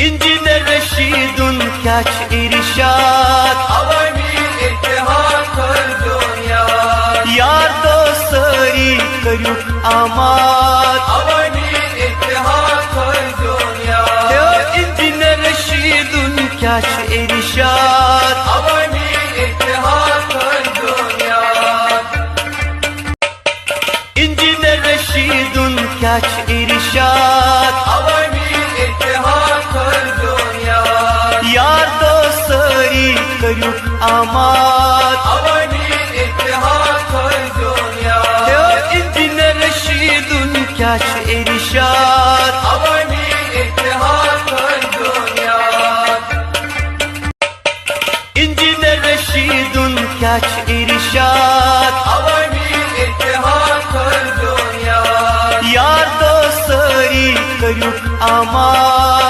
engineer Rashidun क्या इरशाद अवामी इत्तेहाद कर दुनिया यार दोस्तरी करू आमाद अवामी इत्तेहाद कर दुनिया इंजीनियर रशीदुन क्या इरशाद अवामी इत्तेहाद कर दुनिया इंजीनियर रशीदुन क्या इरशाद अवामी इत्तेहाद कर दुनिया यार दोस्तरी करू आमाद अवामी इत्तेहाद कर दुनिया इंजीनियर रशीदुन क्या इरशाद अवामी इत्तेहाद कर दुनिया इंजीनियर रशीदुन क्या इरशाद अवामी इत्तेहाद कर दुनिया यार दोस्तरी करू आमाद